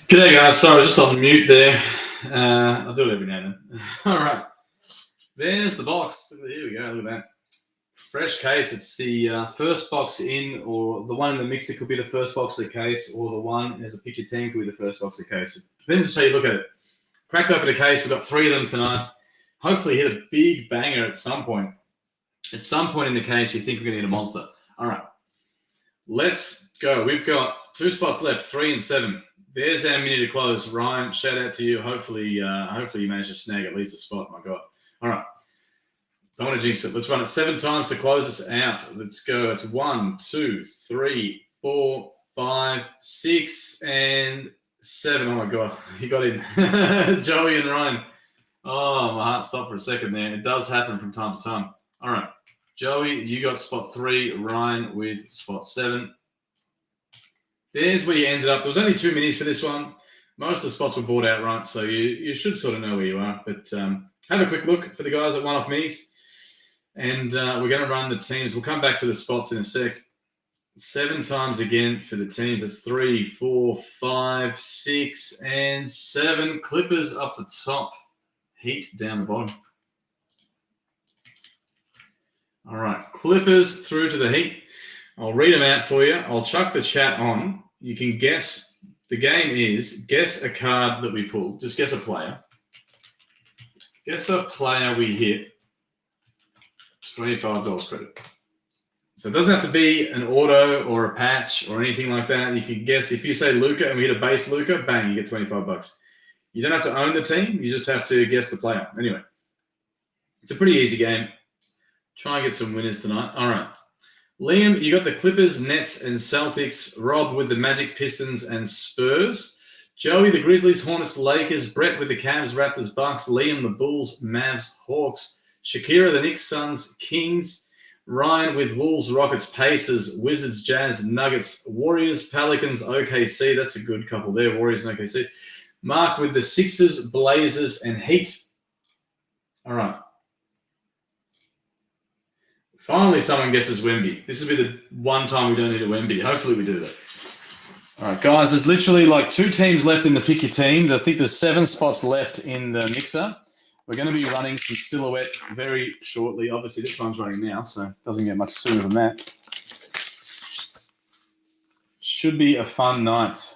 G'day guys, sorry I was just on mute there. I'll do it every now and then. All right, there's the box. Here we go, look at that. Fresh case, it's the first box in, or the one in the mixer could be the first box of the case, or the one as a pick your team could be the first box of the case. It depends on how you look at it. Cracked open a case, we've got 3 of them tonight. Hopefully hit a big banger at some point. At some point in the case, you think we're gonna hit a monster. All right, let's go. We've got 2 spots left, 3 and 7. There's our mini to close. Ryan, shout out to you. Hopefully you manage to snag at least a spot. My God. All right. Don't want to jinx it. Let's run it 7 times to close this out. Let's go. It's 1, 2, 3, 4, 5, 6, and 7. Oh my God. He got in. Joey and Ryan. Oh, my heart stopped for a second there. It does happen from time to time. All right. Joey, you got spot 3. Ryan with spot 7. There's where you ended up. There was only 2 minis for this one. Most of the spots were bought outright, so you should sort of know where you are. But have a quick look for the guys at one-off minis. And we're going to run the teams. We'll come back to the spots in a sec. 7 times again for the teams. That's 3, 4, 5, 6, and 7. Clippers up the top. Heat down the bottom. All right. Clippers through to the Heat. I'll read them out for you. I'll chuck the chat on. You can guess. The game is guess a card that we pull. Just guess a player. Guess a player we hit. It's $25 credit. So it doesn't have to be an auto or a patch or anything like that. You can guess. If you say Luka and we hit a base Luka, bang, you get $25. You don't have to own the team. You just have to guess the player. Anyway, it's a pretty easy game. Try and get some winners tonight. All right. Liam, you got the Clippers, Nets, and Celtics. Rob with the Magic, Pistons, and Spurs. Joey, the Grizzlies, Hornets, Lakers. Brett with the Cavs, Raptors, Bucks. Liam, the Bulls, Mavs, Hawks. Shakira, the Knicks, Suns, Kings. Ryan with Wolves, Rockets, Pacers, Wizards, Jazz, Nuggets, Warriors, Pelicans, OKC. That's a good couple there, Warriors and OKC. Mark with the Sixers, Blazers, and Heat. All right. Finally, someone guesses Wemby. This will be the one time we don't need a Wemby. Hopefully we do that. All right, guys, there's literally like 2 teams left in the pick your team. I think there's 7 spots left in the mixer. We're going to be running some silhouette very shortly. Obviously, this one's running now, so it doesn't get much sooner than that. Should be a fun night.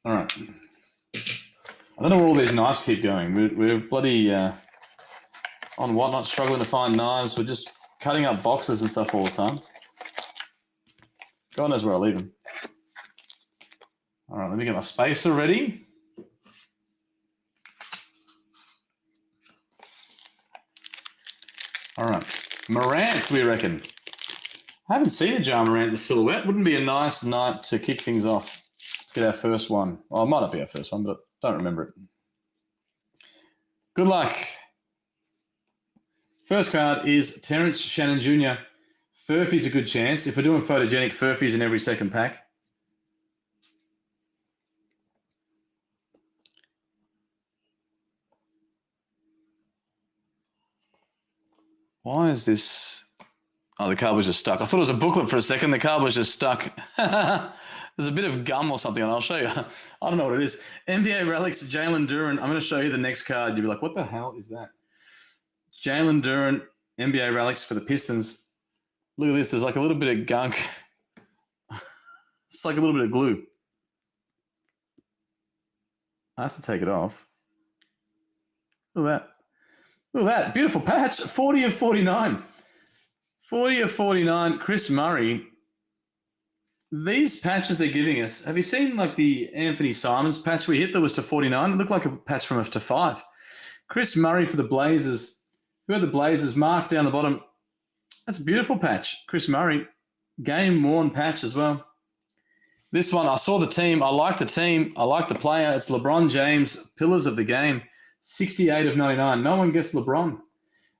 All right. I don't know where all these knives keep going. We're bloody on Whatnot struggling to find knives. We're just cutting up boxes and stuff all the time. God knows where I leave them. All right, let me get my spacer ready. All right, Morant, we reckon. I haven't seen a Ja Morant in the silhouette. Wouldn't be a nice night to kick things off. Let's get our first one. Well, it might not be our first one, but don't remember it. Good luck. First card is Terrence Shannon Jr. Furphy's a good chance. If we're doing photogenic, Furphy's in every second pack. Why is this? Oh, the card was just stuck. I thought it was a booklet for a second. The card was just stuck. There's a bit of gum or something on. I'll show you. I don't know what it is. NBA Relics, Jalen Duren. I'm going to show you the next card. You'll be like, what the hell is that? Jalen Duren, NBA Relics for the Pistons. Look at this. There's like a little bit of gunk. It's like a little bit of glue. I have to take it off. Look at that. Look at that. Beautiful patch. 40 of 49. 40 of 49. Chris Murray. These patches they're giving us, have you seen like the Anthony Simons patch we hit that was to 49? It looked like a patch from us to 5. Chris Murray for the Blazers. Who had the Blazers? Mark down the bottom. That's a beautiful patch. Chris Murray. Game-worn patch as well. This one, I saw the team. I like the team. I like the player. It's LeBron James, pillars of the game. 68 of 99. No one guessed LeBron.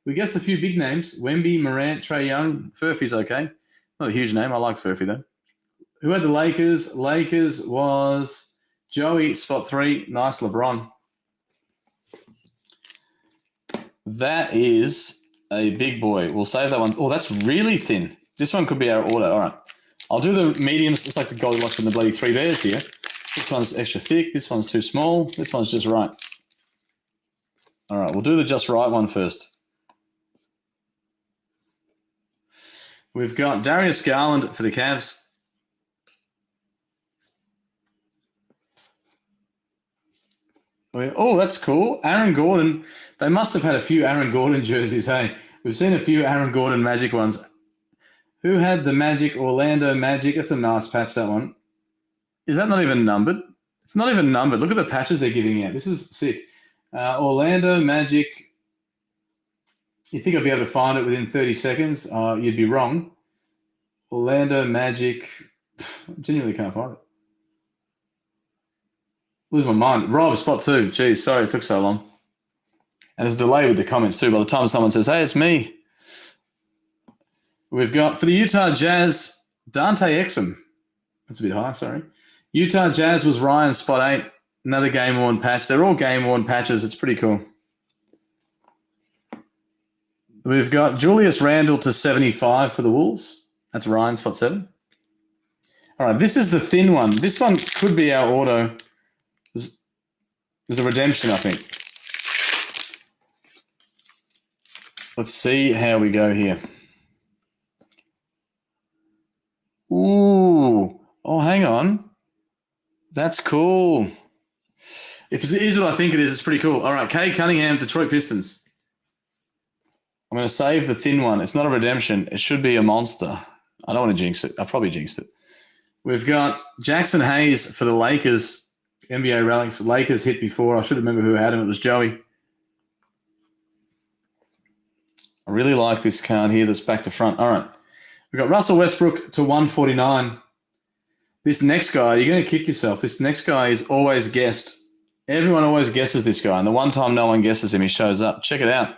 We guessed a few big names. Wemby, Morant, Trae Young. Furphy's okay. Not a huge name. I like Furphy though. Who had the Lakers? Lakers was Joey, spot 3. Nice LeBron. That is a big boy. We'll save that one. Oh, that's really thin. This one could be our order. All right. I'll do the mediums. It's like the Goldilocks and the bloody Three Bears here. This one's extra thick. This one's too small. This one's just right. All right. We'll do the just right one first. We've got Darius Garland for the Cavs. Oh, that's cool. Aaron Gordon. They must have had a few Aaron Gordon jerseys, hey? We've seen a few Aaron Gordon Magic ones. Who had the Magic? Orlando Magic. That's a nice patch, that one. Is that not even numbered? It's not even numbered. Look at the patches they're giving out. This is sick. Orlando Magic. You think I'd be able to find it within 30 seconds? You'd be wrong. Orlando Magic. I genuinely can't find it. Lose my mind. Rob, spot 2. Jeez, sorry it took so long. And there's a delay with the comments too. By the time someone says, hey, it's me. We've got, for the Utah Jazz, Dante Exum. That's a bit high, sorry. Utah Jazz was Ryan, spot 8. Another game-worn patch. They're all game-worn patches. It's pretty cool. We've got Julius Randle to 75 for the Wolves. That's Ryan, spot 7. All right, this is the thin one. This one could be our auto. There's a redemption, I think. Let's see how we go here. Ooh. Oh, hang on. That's cool. If it is what I think it is, it's pretty cool. All right, Cade Cunningham, Detroit Pistons. I'm going to save the thin one. It's not a redemption. It should be a monster. I don't want to jinx it. I probably jinxed it. We've got Jackson Hayes for the Lakers. NBA Relics. Lakers hit before. I should remember who had him. It was Joey. I really like this card here that's back to front. All right. We've got Russell Westbrook to 149. This next guy, you're going to kick yourself. This next guy is always guessed. Everyone always guesses this guy. And the one time no one guesses him, he shows up. Check it out.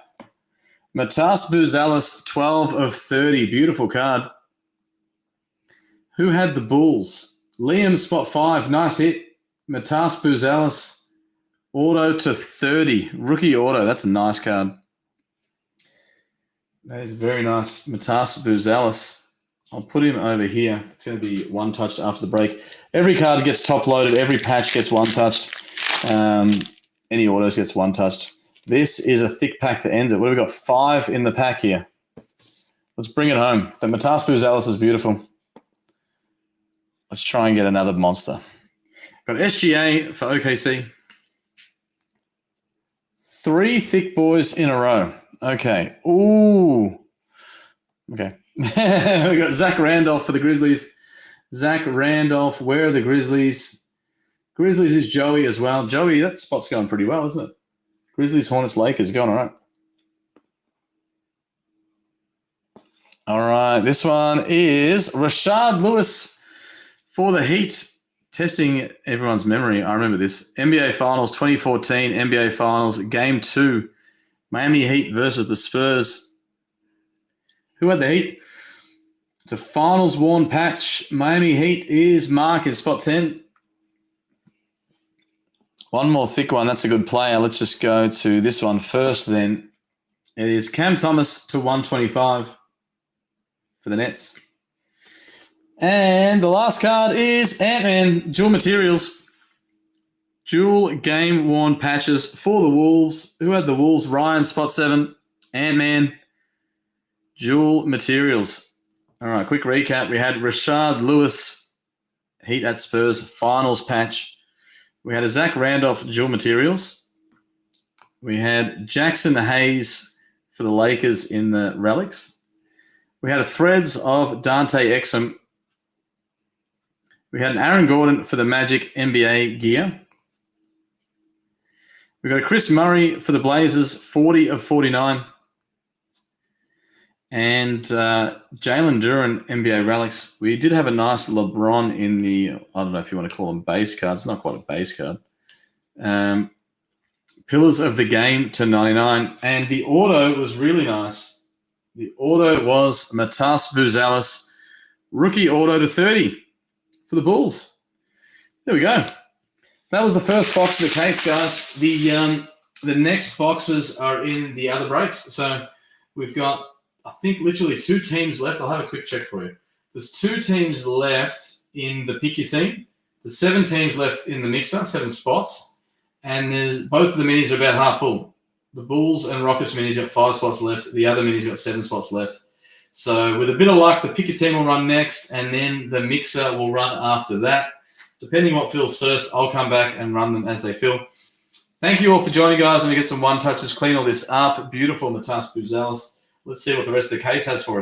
Matas Buzelis, 12 of 30. Beautiful card. Who had the Bulls? Liam, spot 5. Nice hit. Matas Buzelis, auto to 30. Rookie auto. That's a nice card. That is very nice. Matas Buzelis. I'll put him over here. It's going to be one-touched after the break. Every card gets top-loaded. Every patch gets one-touched. Any autos gets one-touched. This is a thick pack to end it. What have we got? 5 in the pack here. Let's bring it home. The Matas Buzelis is beautiful. Let's try and get another monster. Got SGA for OKC. 3 thick boys in a row. Okay. Ooh. Okay. We got Zach Randolph for the Grizzlies. Zach Randolph. Where are the Grizzlies? Grizzlies is Joey as well. Joey, that spot's going pretty well, isn't it? Grizzlies, Hornets, Lakers going all right. All right. This one is Rashard Lewis for the Heat. Testing everyone's memory. I remember this. NBA Finals 2014, NBA Finals, Game 2. Miami Heat versus the Spurs. Who had the Heat? It's a finals worn patch. Miami Heat is Mark in spot 10. One more thick one. That's a good player. Let's just go to this one first then. It is Cam Thomas to 125 for the Nets. And the last card is Ant-Man, dual materials. Dual game-worn patches for the Wolves. Who had the Wolves? Ryan, spot 7. Ant-Man, dual materials. All right, quick recap. We had Rashard Lewis, Heat at Spurs, finals patch. We had a Zach Randolph, dual materials. We had Jackson Hayes for the Lakers in the Relics. We had a Threads of Dante Exum. We had an Aaron Gordon for the Magic NBA gear. We got a Chris Murray for the Blazers, 40 of 49. And Jalen Duren, NBA Relics. We did have a nice LeBron in the, I don't know if you want to call them base cards. It's not quite a base card. Pillars of the Game to 99. And the auto was really nice. The auto was Matas Buzelis, rookie auto to 30 for the Bulls. There we go. That was the first box of the case, guys. The next boxes are in the other breaks. So we've got I think literally 2 teams left. I'll have a quick check for you. There's 2 teams left in the pick your team. There's 7 teams left in the mixer, 7 spots. And there's both of the minis are about half full. The Bulls and Rockets minis got 5 spots left. The other minis got 7 spots left. So with a bit of luck, the pick your team will run next, and then the mixer will run after that. Depending what fills first, I'll come back and run them as they fill. Thank you all for joining, guys. Let me get some one touches, clean all this up. Beautiful Matas Buzelis. Let's see what the rest of the case has for us.